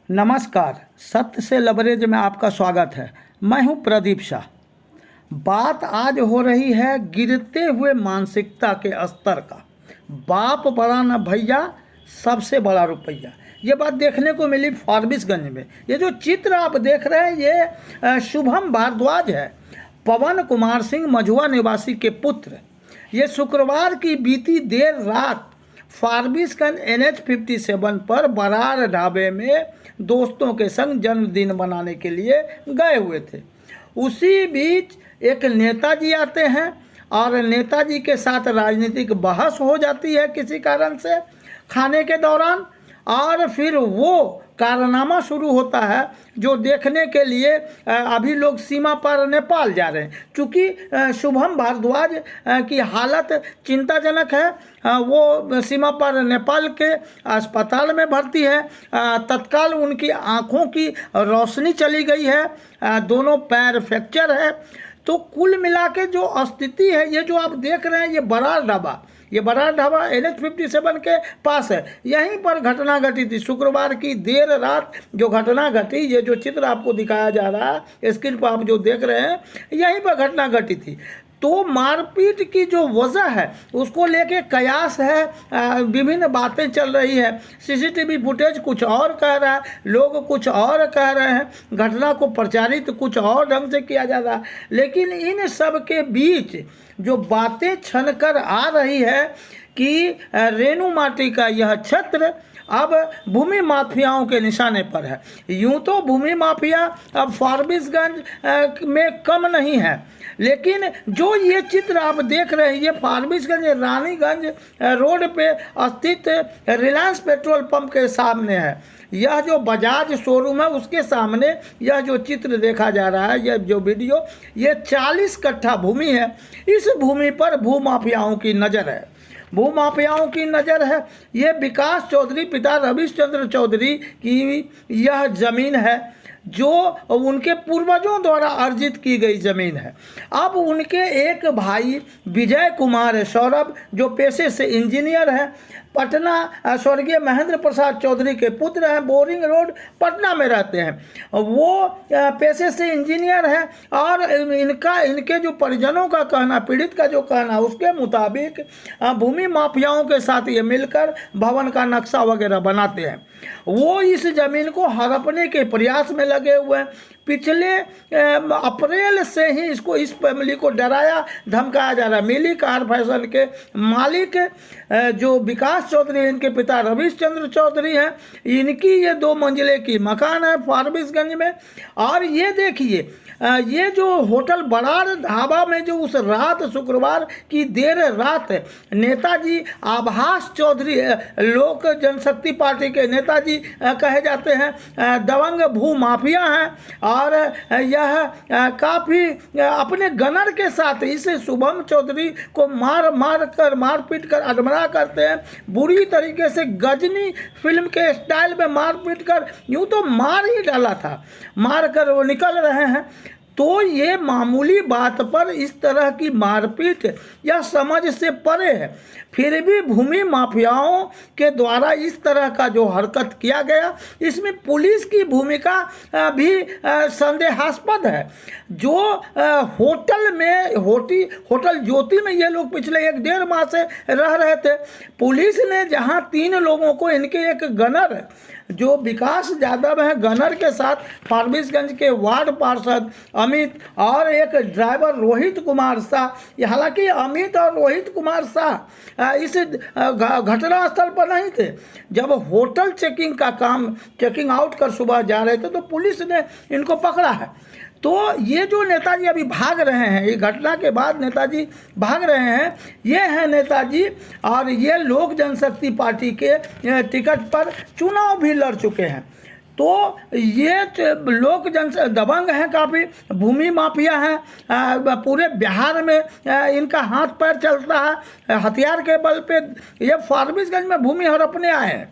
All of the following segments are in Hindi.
नमस्कार। सत्य से लबरेज में आपका स्वागत है। मैं हूं प्रदीप शाह। बात आज हो रही है गिरते हुए मानसिकता के स्तर का। बाप बड़ा न भैया, सबसे बड़ा रुपया। ये बात देखने को मिली फारबिसगंज में। ये जो चित्र आप देख रहे हैं ये शुभम भारद्वाज है, पवन कुमार सिंह मझुआ निवासी के पुत्र। ये शुक्रवार की बीती देर रात फारबिसगंज NH 57 पर बरार ढाबे में दोस्तों के संग जन्मदिन मनाने के लिए गए हुए थे। उसी बीच एक नेताजी आते हैं और नेताजी के साथ राजनीतिक बहस हो जाती है किसी कारण से खाने के दौरान, और फिर वो कारनामा शुरू होता है जो देखने के लिए अभी लोग सीमा पर नेपाल जा रहे हैं। चूँकि शुभम भारद्वाज की हालत चिंताजनक है, वो सीमा पर नेपाल के अस्पताल में भर्ती है। तत्काल उनकी आँखों की रोशनी चली गई है, दोनों पैर फ्रैक्चर है। तो कुल मिला के जो स्थिति है, ये जो आप देख रहे हैं ये बरार ढाबा NH 57 के पास है। यहीं पर घटना घटी थी शुक्रवार की देर रात। जो घटना घटी, ये जो चित्र आपको दिखाया जा रहा है स्क्रीन पर आप जो देख रहे हैं, यहीं पर घटना घटी थी। तो मारपीट की जो वजह है उसको लेके कयास है, विभिन्न बातें चल रही है। CCTV फुटेज कुछ और कह रहा है, लोग कुछ और कह रहे हैं, घटना को प्रचारित कुछ और ढंग से किया जा रहा है। लेकिन इन सब के बीच जो बातें छनकर आ रही है कि रेणु माटी का यह क्षेत्र अब भूमि माफियाओं के निशाने पर है। यूं तो भूमि माफिया अब फारबिसगंज में कम नहीं है, लेकिन जो ये चित्र आप देख रहे हैं ये फारबिसगंज रानीगंज रोड पे स्थित रिलायंस पेट्रोल पंप के सामने है। यह जो बजाज शोरूम है उसके सामने यह जो चित्र देखा जा रहा है, यह जो वीडियो, ये 40 कट्ठा भूमि है। इस भूमि पर भूमाफियाओं की नज़र है, भूमाफियाओं की नज़र है। ये विकास चौधरी पिता रविशचंद्र चौधरी की यह ज़मीन है जो उनके पूर्वजों द्वारा अर्जित की गई ज़मीन है। अब उनके एक भाई विजय कुमार सौरभ जो पेशे से इंजीनियर है, पटना स्वर्गीय महेंद्र प्रसाद चौधरी के पुत्र हैं, बोरिंग रोड पटना में रहते हैं। वो पेशे से इंजीनियर हैं और इनके जो परिजनों का कहना, पीड़ित का जो कहना, उसके मुताबिक भूमि माफियाओं के साथ ये मिलकर भवन का नक्शा वगैरह बनाते हैं। वो इस ज़मीन को हड़पने के प्रयास में लगे हुए हैं। पिछले अप्रैल से ही इस फैमिली को डराया धमकाया जा रहा है। मिली कार फैशन के मालिक जो विकास चौधरी, इनके पिता रविशचंद्र चौधरी हैं, इनकी ये 2 मंजिले की मकान है फारबिसगंज में। और ये देखिए, ये जो होटल बरार ढाबा में जो उस रात शुक्रवार की देर रात नेताजी आभास चौधरी, लोक जनशक्ति पार्टी के नेताजी कहे जाते हैं, दबंग भू माफिया हैं और यह काफ़ी अपने गनर के साथ इस शुभम चौधरी को मारपीट कर अधमरा करते हैं। बुरी तरीके से गजनी फिल्म के स्टाइल में मारपीट कर, यूँ तो मार ही डाला था, मार कर वो निकल रहे हैं। तो ये मामूली बात पर इस तरह की मारपीट या समझ से परे है। फिर भी भूमि माफियाओं के द्वारा इस तरह का जो हरकत किया गया, इसमें पुलिस की भूमिका भी संदेहास्पद है। जो होटल ज्योति में ये लोग पिछले 1-1.5 माह से रह रहे थे, पुलिस ने जहां 3 लोगों को, इनके एक गनर जो विकास यादव है, गनर के साथ फारबिसगंज के वार्ड पार्षद अमित और एक ड्राइवर रोहित कुमार शाह, हालांकि अमित और रोहित कुमार शाह इस घटना स्थल पर नहीं थे। जब होटल चेकिंग आउट कर सुबह जा रहे थे तो पुलिस ने इनको पकड़ा है। तो ये जो नेताजी अभी भाग रहे हैं, ये घटना के बाद नेताजी भाग रहे हैं, ये हैं नेताजी, और ये लोक जनशक्ति पार्टी के टिकट पर चुनाव भी लड़ चुके हैं। तो ये लोक दबंग हैं, काफ़ी भूमि माफिया हैं, पूरे बिहार में इनका हाथ पैर चलता है, हथियार के बल पे ये फारबिसगंज में भूमि हड़पने आए हैं।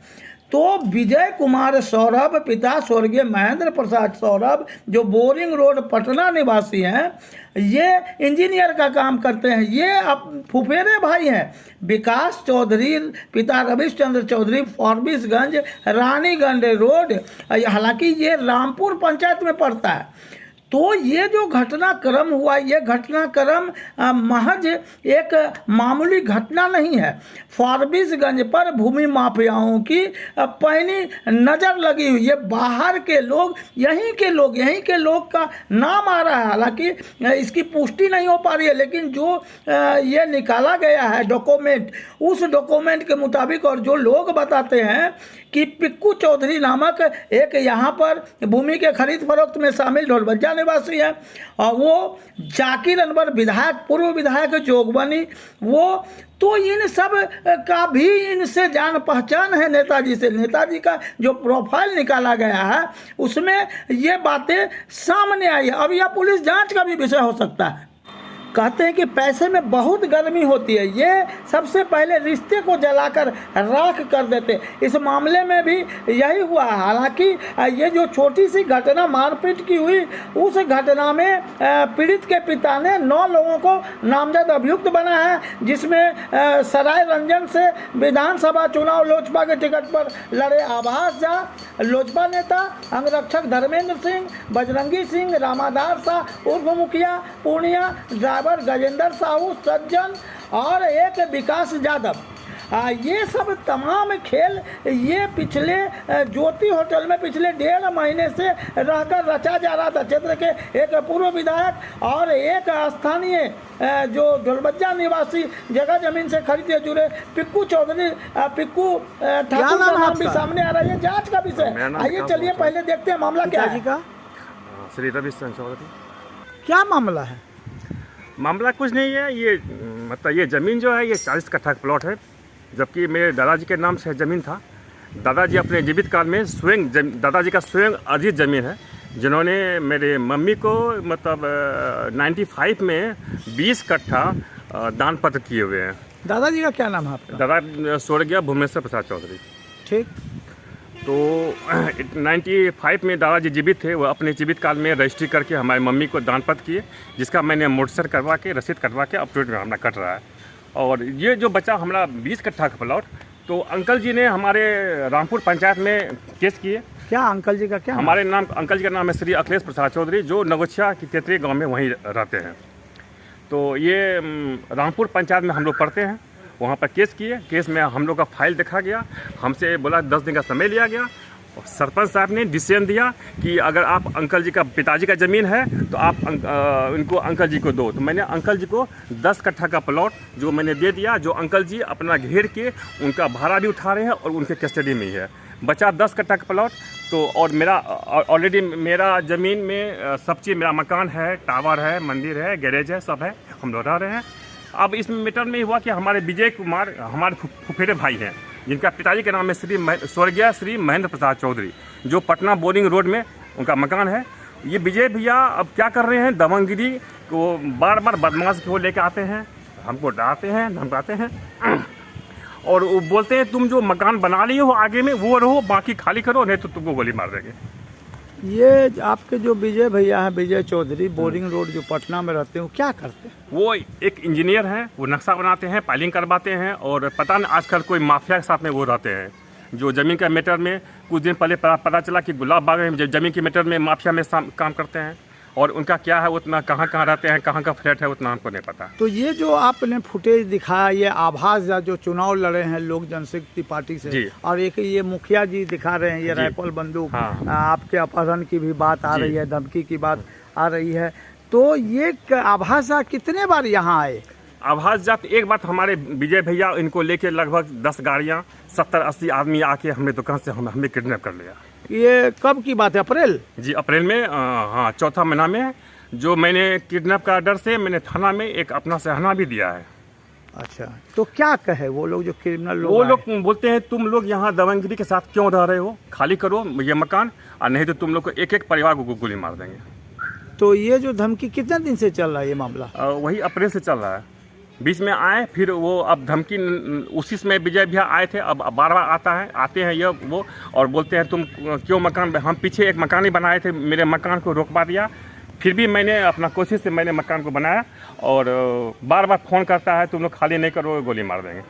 तो विजय कुमार सौरभ, पिता स्वर्गीय महेंद्र प्रसाद सौरभ, जो बोरिंग रोड पटना निवासी हैं, ये इंजीनियर का काम करते हैं। ये अब फुफेरे भाई हैं। विकास चौधरी, पिता रविश्चंद्र चौधरी, फॉरबिसगंज रानीगंज रोड, हालांकि ये रामपुर पंचायत में पड़ता है। तो ये जो घटनाक्रम हुआ, ये घटनाक्रम महज एक मामूली घटना नहीं है। फॉरबिसगंज पर भूमि माफियाओं की पैनी नज़र लगी हुई। ये बाहर के लोग, यहीं के लोग का नाम आ रहा है। हालांकि इसकी पुष्टि नहीं हो पा रही है, लेकिन जो ये निकाला गया है डॉक्यूमेंट, उस डॉक्यूमेंट के मुताबिक और जो लोग बताते हैं कि पिक्कू चौधरी नामक एक यहाँ पर भूमि के खरीद फरोख्त में शामिल ढोलबज्जा निवासी है, और वो जाकिर अनवर विधायक, पूर्व विधायक जोगबनी, वो तो इन सब का भी इनसे जान पहचान है नेताजी से। नेताजी का जो प्रोफाइल निकाला गया है उसमें ये बातें सामने आई है। अब यह पुलिस जांच का भी विषय हो सकता है। कहते हैं कि पैसे में बहुत गर्मी होती है, ये सबसे पहले रिश्ते को जलाकर राख कर देते। इस मामले में भी यही हुआ। हालांकि ये जो छोटी सी घटना मारपीट की हुई, उस घटना में पीड़ित के पिता ने 9 लोगों को नामजद अभियुक्त बना है, जिसमें सराय रंजन से विधानसभा चुनाव लोजपा के टिकट पर लड़े आभास झा, लोजपा नेता अंगरक्षक धर्मेंद्र सिंह, बजरंगी सिंह, रामाधार शाह उर्फ मुखिया पूर्णिया, ड्राइवर गजेंद्र साहू सज्जन और एक विकास यादव। ये सब तमाम खेल ये पिछले ज्योति होटल में पिछले 1.5 महीने से रहकर रचा जा रहा था। क्षेत्र के एक पूर्व विधायक और एक स्थानीय जो ढोलबज्जा निवासी जगह जमीन से खरीद से जुड़े पिक्कू चौधरी, पिक्कू ठाकुर का नाम भी सामने आ रहा है। जांच का विषय। आइए चलिए पहले देखते हैं मामला क्या है। श्री रविश्चंद्र चौधरी। क्या मामला है? मामला कुछ नहीं है, ये मतलब ये ज़मीन जो है ये 40 कट्ठा का प्लॉट है, जबकि मेरे दादाजी के नाम से ज़मीन था। दादाजी अपने जीवित काल में स्वयं दादाजी का स्वयं अर्जित ज़मीन है, जिन्होंने मेरे मम्मी को मतलब 95 में 20 कट्ठा दान पत्र किए हुए हैं। दादाजी का क्या नाम है आपका? दादा स्वर्गीय भूमेश्वर प्रसाद चौधरी। ठीक। तो 95 में दादाजी जीवित थे। वो अपने जीवित काल में रजिस्ट्री करके हमारी मम्मी को दान पत्र किए, जिसका मैंने मोटसर करवा के रसीद कटवा के अपडेट में हमारा कट रहा है। और ये जो बचा हमारा 20 कट्ठा का प्लॉट, तो अंकल जी ने हमारे रामपुर पंचायत में केस किए। क्या अंकल जी का क्या हमारे नाम? अंकल जी का नाम है श्री अखिलेश प्रसाद चौधरी, जो नगोछिया की तेतरी गाँव में वहीं रहते हैं। तो ये रामपुर पंचायत में हम लोग पढ़ते हैं, वहाँ पर केस किए। केस में हम लोग का फाइल देखा गया, हमसे बोला 10 दिन का समय लिया गया। और सरपंच साहब ने डिसीजन दिया कि अगर आप अंकल जी का पिताजी का ज़मीन है तो आप इनको अंकल जी को दो। तो मैंने अंकल जी को 10 कट्ठा का प्लॉट जो मैंने दे दिया, जो अंकल जी अपना घेर के उनका भाड़ा भी उठा रहे हैं और उनके कस्टडी में ही है। बचा 10 कट्ठा का प्लॉट। तो और मेरा ऑलरेडी मेरा ज़मीन में सब चीज़, मेरा मकान है, टावर है, मंदिर है, गैरेज है, सब है, हम लोग रह रहे हैं। अब इस मैटर में हुआ कि हमारे विजय कुमार हमारे फुफेरे भाई हैं, जिनका पिताजी के नाम है स्वर्गीय श्री महेंद्र प्रसाद चौधरी, जो पटना बोरिंग रोड में उनका मकान है। ये विजय भैया अब क्या कर रहे हैं, दबंगगिरी को बार बार बदमाश को लेकर आते हैं, हमको डांटते हैं, धमकाते हैं और वो बोलते हैं तुम जो मकान बना लिए हो आगे में वो रहो, बाकी खाली करो, नहीं तो तुमको गोली मार देंगे। ये आपके जो विजय भैया हैं, विजय चौधरी, बोरिंग रोड जो पटना में रहते हैं, वो क्या करते हैं? वो एक इंजीनियर हैं, वो नक्शा बनाते हैं, फाइलिंग करवाते हैं, और पता नहीं आजकल कोई माफिया के साथ में वो रहते हैं। जो ज़मीन का मैटर में कुछ दिन पहले पता चला कि गुलाब बाग में ज़मीन के मैटर में माफिया में काम करते हैं, और उनका क्या है उतना, कहाँ कहाँ रहते हैं, कहाँ का फ्लैट है, उतना हमको नहीं पता। तो ये जो आपने फुटेज दिखाया, ये आभास जो चुनाव लड़े हैं लोक जनशक्ति पार्टी से, और एक ये मुखिया जी दिखा रहे हैं, ये राइफल बंदूक, हाँ। आपके अपहरण की भी बात आ रही है, धमकी की बात आ रही है। तो ये आभास कितने बार यहाँ आए? आभास जात एक बात, हमारे विजय भैया इनको लेके लगभग 10 गाड़ियाँ 70-80 आदमी आके हमने दुकान से हमें किडनैप कर लिया। ये कब की बात है? अप्रैल? जी अप्रैल में, हाँ, चौथा महीना में। जो मैंने किडनैप का डर से मैंने थाना में एक अपना सहना भी दिया है। अच्छा, तो क्या कहे वो लोग जो क्रिमिनल लोग? वो लोग बोलते हैं तुम लोग यहाँ दबंगगिरी के साथ क्यों रह रहे हो, खाली करो ये मकान, और नहीं तो तुम लोग को एक एक परिवार को गोली मार देंगे। तो ये जो धमकी कितने दिन से चल रहा है ये मामला? वही अप्रैल से चल रहा है। बीच में आए, फिर वो अब धमकी उसी समय विजय भैया आए थे, अब बार बार आते हैं ये वो, और बोलते हैं तुम क्यों मकान, हम पीछे एक मकान ही बनाए थे, मेरे मकान को रोकवा दिया। फिर भी मैंने अपना कोशिश से मैंने मकान को बनाया, और बार बार फ़ोन करता है तुम लोग खाली नहीं करो गोली मार देंगे।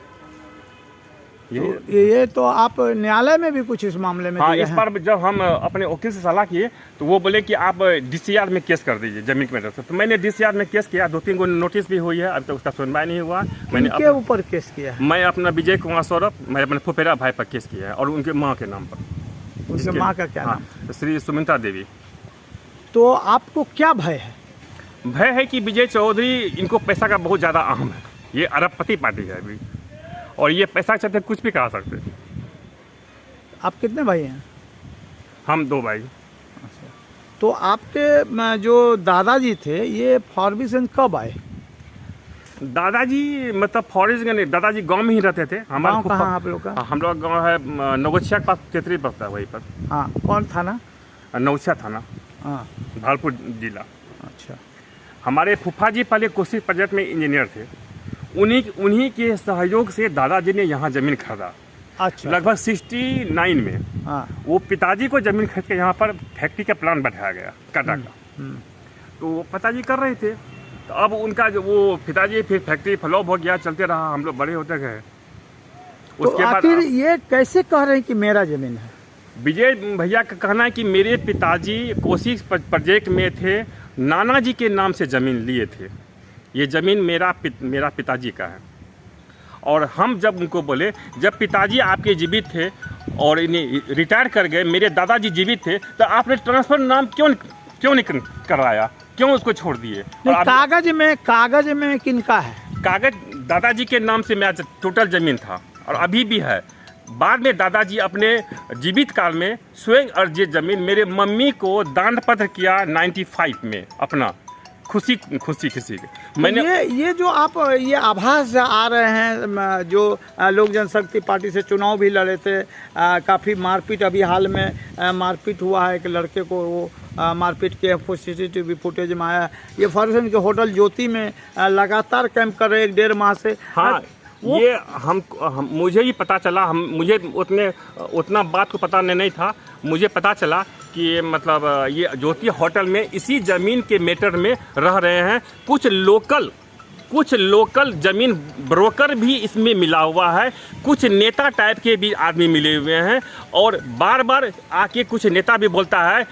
ये तो आप न्यायालय में भी कुछ इस मामले में हाँ, दिए इस हैं? बार जब हम अपने वकील से सलाह किए तो वो बोले कि आप DCR में केस कर दीजिए जमीन के मैटर से। तो मैंने DCR में केस किया, 2-3 गो नोटिस भी हुई है, अभी तक उसका सुनवाई नहीं हुआ। मैंने किनके ऊपर केस किया है? मैं अपना विजय कुमार सौरभ, मैं अपने फुफेरा भाई पर केस किया है, और उनके माँ के नाम पर। उनके माँ का क्या नाम? हाँ, श्री सुमित्रा देवी। तो आपको क्या भय है? भय है कि विजय चौधरी, इनको पैसा का बहुत ज़्यादा अहम है, ये अरबपति पार्टी है अभी, और ये पैसा चाहते कुछ भी करा सकते। आप कितने भाई हैं? हम 2 भाई। तो आपके जो दादाजी थे ये फॉर्मेशन कब आए? दादाजी मतलब फॉरेस्ट नहीं, दादाजी गांव में ही रहते थे। गाँव कहाँ आप लोग का? हम लोग गाँव है नगोछिया के पास, तेतरी पड़ता है वहीं पर। हाँ, कौन थाना? नौछिया थाना, हाँ, भागलपुर जिला। अच्छा। हमारे फूफा जी पहले कोसी प्रोजेक्ट में इंजीनियर थे, उन्हीं के सहयोग से दादाजी ने यहाँ ज़मीन खरीदा। अच्छा। लगभग 69 में। हाँ। वो पिताजी को ज़मीन खरीद के यहाँ पर फैक्ट्री का प्लान बैठाया गया काटा का। तो वो पिताजी कर रहे थे, तो अब उनका जो वो पिताजी, फिर फैक्ट्री फ्लॉप हो गया, चलते रहा, हम लोग बड़े होते गए। तो आखिर ये कैसे कह रहे हैं कि मेरा ज़मीन है? विजय भैया का कहना है कि मेरे पिताजी कोसी प्रोजेक्ट में थे, नाना जी के नाम से ज़मीन लिए थे, ये ज़मीन मेरा पिताजी का है। और हम जब उनको बोले, जब पिताजी आपके जीवित थे और इन्हें रिटायर कर गए, मेरे दादाजी जीवित थे, तो आपने ट्रांसफ़र नाम क्यों नहीं करवाया, क्यों उसको छोड़ दिए? कागज में किनका है? कागज दादाजी के नाम से मेरा टोटल ज़मीन था, और अभी भी है। बाद में दादाजी अपने जीवित काल में स्वयं अर्जित ज़मीन मेरे मम्मी को दान पत्र किया 95 में, अपना खुशी के। मैंने ये जो आप ये आभास आ रहे हैं, जो लोक जनशक्ति पार्टी से चुनाव भी लड़े थे, काफ़ी मारपीट, अभी हाल में मारपीट हुआ है, एक लड़के को वो मारपीट के CCTV फुटेज में आया। ये फॉर्मेशन के होटल ज्योति में लगातार कैंप कर रहे 1.5 माह से। हाँ, ये हम मुझे ही पता चला, मुझे उतना बात को पता नहीं था। मुझे पता चला कि मतलब ये ज्योति होटल में इसी ज़मीन के मैटर में रह रहे हैं कुछ लोकल ज़मीन ब्रोकर भी इसमें मिला हुआ है, कुछ नेता टाइप के भी आदमी मिले हुए हैं, और बार बार आके कुछ नेता भी बोलता है,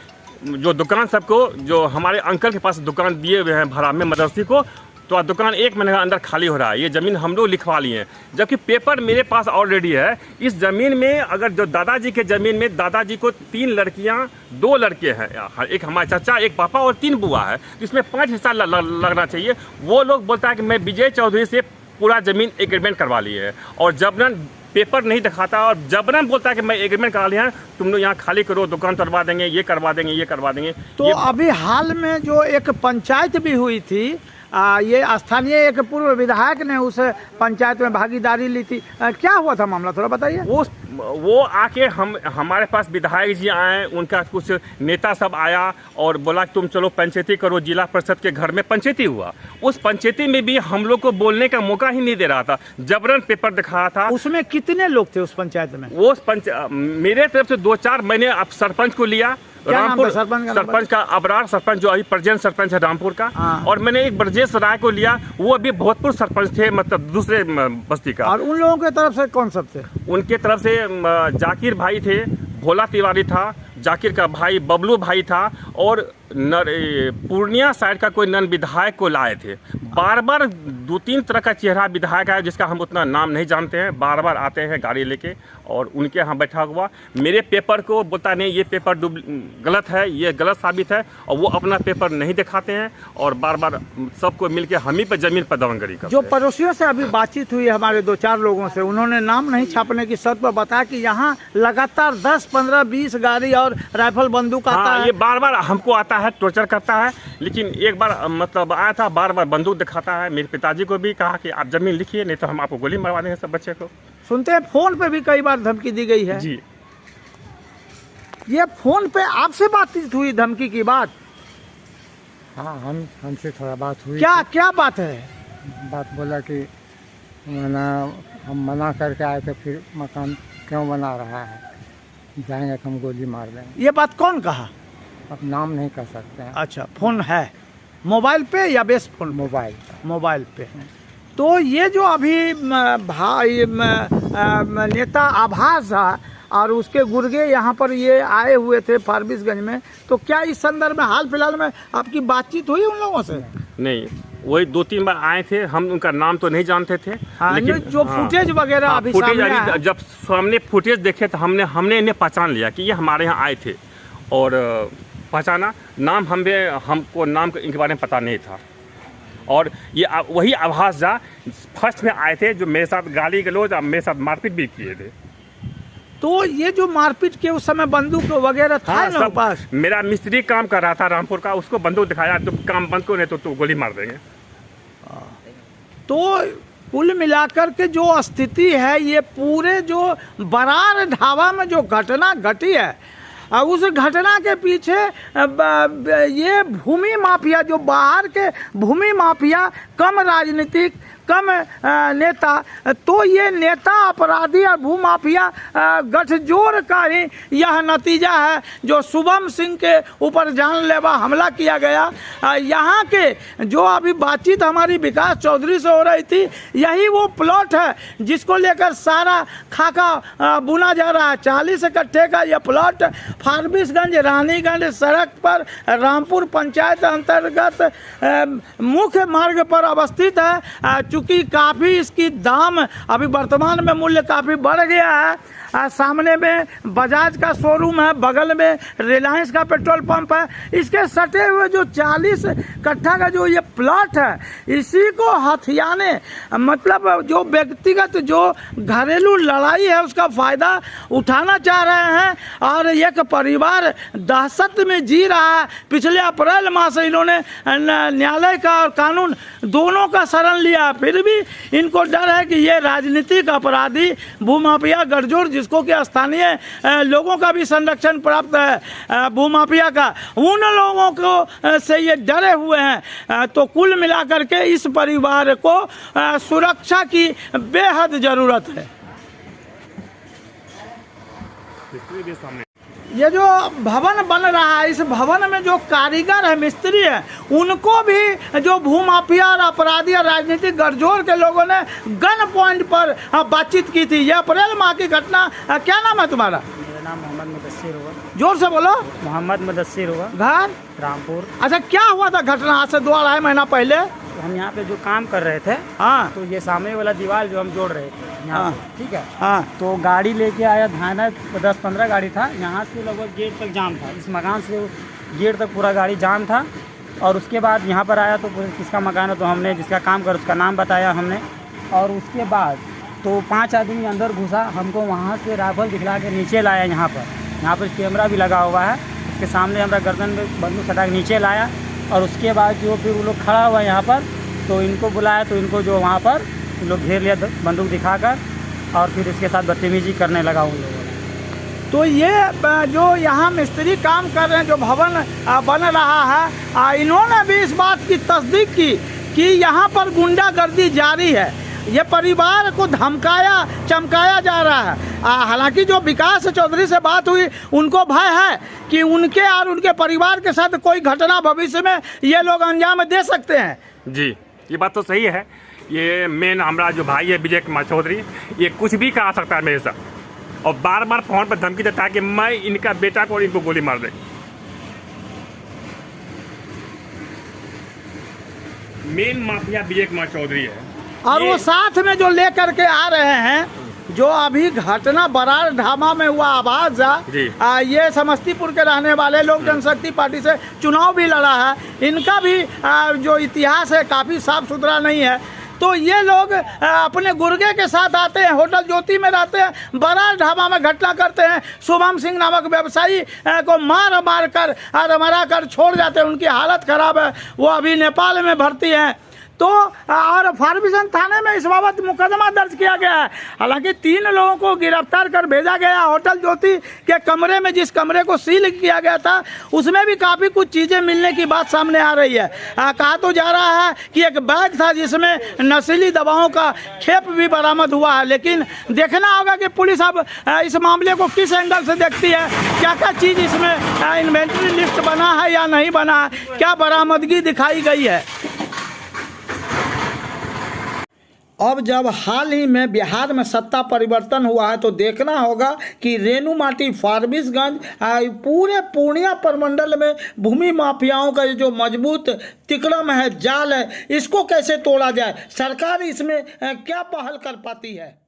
जो दुकान सबको, जो हमारे अंकल के पास दुकान दिए हुए हैं भाड़ा में मदरसी को, तो दुकान 1 महीने के अंदर खाली हो रहा है, ये ज़मीन हम लोग लिखवा लिए हैं, जबकि पेपर मेरे पास ऑलरेडी है। इस ज़मीन में अगर जो दादाजी के ज़मीन में दादाजी को 3 लड़कियां, 2 लड़के हैं, एक हमारे चाचा, एक पापा और 3 बुआ है, इसमें 5 हिस्सा लगना चाहिए। वो लोग बोलता है कि मैं विजय चौधरी से पूरा ज़मीन एग्रीमेंट करवा ली है, और जबरन पेपर नहीं दिखाता, और जबरन बोलता है कि मैं एग्रीमेंट करा लिया, तुम लोग यहाँ खाली करो, दुकान करवा देंगे, ये करवा देंगे। तो अभी हाल में जो एक पंचायत भी हुई थी, ये स्थानीय एक पूर्व विधायक ने उस पंचायत में भागीदारी ली थी, क्या हुआ था मामला, थोड़ा बताइए। वो आके हमारे पास विधायक जी आए, उनका कुछ नेता सब आया और बोला तुम चलो पंचायती करो, जिला परिषद के घर में पंचायती हुआ। उस पंचायती में भी हम लोग को बोलने का मौका ही नहीं दे रहा था, जबरन पेपर दिखा रहा था। उसमें कितने लोग थे उस पंचायत में? मेरे तरफ से 2-4, मैंने अब सरपंच को लिया, रामपुर सरपंच का अबरार सरपंच, जो अभी प्रेजेंट सरपंच है रामपुर का, और मैंने एक ब्रजेश राय को लिया, वो अभी भोजपुर सरपंच थे, मतलब दूसरे बस्ती का। और उन लोगों के तरफ से कौन सब थे? उनके तरफ से जाकिर भाई थे, भोला तिवारी था, जाकिर का भाई बबलू भाई था, और पूर्णिया साइड का कोई नन विधायक को लाए थे। बार बार 2-3 तरह का चेहरा विधायक है, जिसका हम उतना नाम नहीं जानते हैं, बार बार आते हैं गाड़ी लेके, और उनके यहाँ बैठा हुआ मेरे पेपर को बोलता नहीं, ये पेपर गलत है, ये गलत साबित है, और वो अपना पेपर नहीं दिखाते हैं, और बार बार सबको मिलके हम ही पर ज़मीन पर दबंगरी करते हैं। जो पड़ोसियों से अभी बातचीत हुई हमारे 2-4 लोगों से, उन्होंने नाम नहीं छापने की शर्त पर बताया कि यहाँ लगातार 10, 15, 20 गाड़ी और राइफल बंदूक आता है। ये बार बार हमको आता है, टॉर्चर करता है, लेकिन एक बार मतलब आया था, बार बार बंदूक दिखाता है। मेरे पिताजी को भी कहा कि आप ज़मीन लिखिए, नहीं तो हम आपको गोली मरवा देंगे सब बच्चे को। सुनते हैं फोन पे भी कई बार धमकी दी गई है। जी, ये फोन पे आपसे बातचीत हुई धमकी की बात? हाँ, हमसे थोड़ा बात हुई। क्या बात है? बात बोला कि मना हम मना करके आए थे, फिर मकान क्यों बना रहा है, जाएंगे तो हम गोली मार देंगे। ये बात कौन कहा? अब नाम नहीं कर सकते हैं। अच्छा, फोन है मोबाइल पे या बेस फोन? मोबाइल मोबाइल पे। तो ये जो अभी भाई नेता आभास था और उसके गुर्गे यहाँ पर ये आए हुए थे फारबिसगंज में, तो क्या इस संदर्भ में हाल फिलहाल में आपकी बातचीत हुई उन लोगों से? नहीं, वही 2-3 बार आए थे, हम उनका नाम तो नहीं जानते थे। हाँ, लेकिन जो फुटेज वगैरह अभी फुटेज सामने आया, जब सामने फुटेज देखे तो हमने इन्हें पहचान लिया कि ये हमारे यहाँ आए थे, और पहचाना। नाम हमको नाम इनके बारे में पता नहीं था। और ये वही आभास झा फर्स्ट में आए थे, जो मेरे साथ गाली गलौज और मेरे साथ मारपीट भी किए थे। तो ये जो मारपीट के उस समय बंदूक वगैरह था हाँ, ना पास? मेरा मिस्त्री काम कर रहा था रामपुर का, उसको बंदूक दिखाया, तो काम बंद करो नहीं तो गोली मार देंगे। तो कुल मिलाकर के जो स्थिति है, ये पूरे जो बरार ढाबा में जो घटना घटी है, उस घटना के पीछे ये भूमि माफिया, जो बाहर के भूमि माफिया, कम राजनीतिक, कम नेता, तो ये नेता अपराधी और भू माफिया गठजोड़ का ही यह नतीजा है जो शुभम सिंह के ऊपर जानलेवा हमला किया गया। यहाँ के जो अभी बातचीत हमारी विकास चौधरी से हो रही थी, यही वो प्लॉट है जिसको लेकर सारा खाका बुना जा रहा है। 40 कट्ठे का यह प्लॉट फारबिसगंज रानीगंज सड़क पर रामपुर पंचायत अंतर्गत मुख्य मार्ग पर अवस्थित है। चूँकि काफ़ी इसकी दाम अभी वर्तमान में मूल्य काफ़ी बढ़ गया है। सामने में बजाज का शोरूम है, बगल में रिलायंस का पेट्रोल पंप है। इसके सटे हुए जो 40 कट्ठा का जो ये प्लॉट है, इसी को हथियाने, मतलब जो व्यक्तिगत जो घरेलू लड़ाई है उसका फ़ायदा उठाना चाह रहे हैं। और एक परिवार दहशत में जी रहा है। पिछले अप्रैल माह से इन्होंने न्यायालय का और कानून दोनों का शरण लिया, फिर भी इनको डर है कि ये राजनीतिक अपराधी भूमाफिया गठजोड़, जिसको कि स्थानीय लोगों का भी संरक्षण प्राप्त है भूमाफिया का, उन लोगों को से ये डरे हुए हैं। तो कुल मिलाकर के इस परिवार को सुरक्षा की बेहद ज़रूरत है। ये जो भवन बन रहा है, इस भवन में जो कारीगर है, मिस्त्री है, उनको भी जो भूमाफिया और अपराधी और राजनीतिक गठजोड़ के लोगों ने गन पॉइंट पर बातचीत की थी। ये अप्रैल माह की घटना। क्या नाम है तुम्हारा? मेरा नाम मोहम्मद मुदस्सिर हुआ। जोर से बोलो। मोहम्मद मुदस्सिर हुआ। घर रामपुर। अच्छा, क्या हुआ था घटना आज से 2-2.5 महीना पहले? तो हम यहाँ पे जो काम कर रहे थे, हाँ, तो ये सामने वाला दीवार जो हम जोड़ रहे थे यहाँ हाँ, पे, ठीक है, हाँ, तो गाड़ी लेके आया, धाना 10-15 गाड़ी था, यहाँ से लगभग गेट तक जाम था। इस मकान से गेट तक पूरा गाड़ी जाम था। और उसके बाद यहाँ पर आया तो किसका मकान है, तो हमने जिसका काम कर उसका नाम बताया हमने। और उसके बाद तो 5 आदमी अंदर घुसा, हमको वहाँ से राइफल दिखला के नीचे लाया। यहाँ पर कैमरा भी लगा हुआ है, उसके सामने हमारा गर्दन में बंदूक सटा के नीचे लाया। और उसके बाद जो फिर वो लोग खड़ा हुआ यहाँ पर, तो इनको बुलाया, तो इनको जो वहाँ पर उन लोग घेर लिया बंदूक दिखाकर, और फिर इसके साथ बदतमीजी करने लगा उन लोगों ने। तो ये जो यहाँ मिस्त्री काम कर रहे हैं, जो भवन बन रहा है, इन्होंने भी इस बात की तस्दीक की कि यहाँ पर गुंडागर्दी जारी है। ये परिवार को धमकाया चमकाया जा रहा है। हालांकि जो विकास चौधरी से बात हुई, उनको भय है कि उनके और उनके परिवार के साथ कोई घटना भविष्य में ये लोग अंजाम दे सकते हैं। जी, ये बात तो सही है। ये मेन हमारा जो भाई है विजय कुमार चौधरी, ये कुछ भी कहा सकता है मेरे साथ, और बार बार फोन पर धमकी देता है कि मैं इनका बेटा को और इनको गोली मार दे। मेन माफिया विजय कुमार चौधरी है। और वो साथ में जो लेकर के आ रहे हैं, जो अभी घटना बरार ढाबा में हुआ आवाज ये समस्तीपुर के रहने वाले लोग जनशक्ति पार्टी से चुनाव भी लड़ा है। इनका भी जो इतिहास है काफ़ी साफ सुथरा नहीं है। तो ये लोग अपने गुर्गे के साथ आते हैं, होटल ज्योति में रहते हैं, बरार ढाबा में घटना करते हैं। शुभम सिंह नामक व्यवसायी को मार कर और मरा कर छोड़ जाते हैं। उनकी हालत खराब है, वो अभी नेपाल में भर्ती हैं। तो और फारबिसगंज थाने में इस बाबत मुकदमा दर्ज किया गया है। हालांकि 3 लोगों को गिरफ्तार कर भेजा गया। होटल ज्योति के कमरे में, जिस कमरे को सील किया गया था, उसमें भी काफ़ी कुछ चीज़ें मिलने की बात सामने आ रही है। कहा तो जा रहा है कि एक बैग था जिसमें नशीली दवाओं का खेप भी बरामद हुआ है। लेकिन देखना होगा कि पुलिस अब इस मामले को किस एंगल से देखती है, क्या क्या चीज़ इसमें इन्वेंटरी लिस्ट बना है या नहीं बना है, क्या बरामदगी दिखाई गई है। अब जब हाल ही में बिहार में सत्ता परिवर्तन हुआ है तो देखना होगा कि रेणु माटी फारबिसगंज पूरे पूर्णिया प्रमंडल में भूमि माफियाओं का जो मजबूत तिकड़म है, जाल है, इसको कैसे तोड़ा जाए। सरकार इसमें क्या पहल कर पाती है।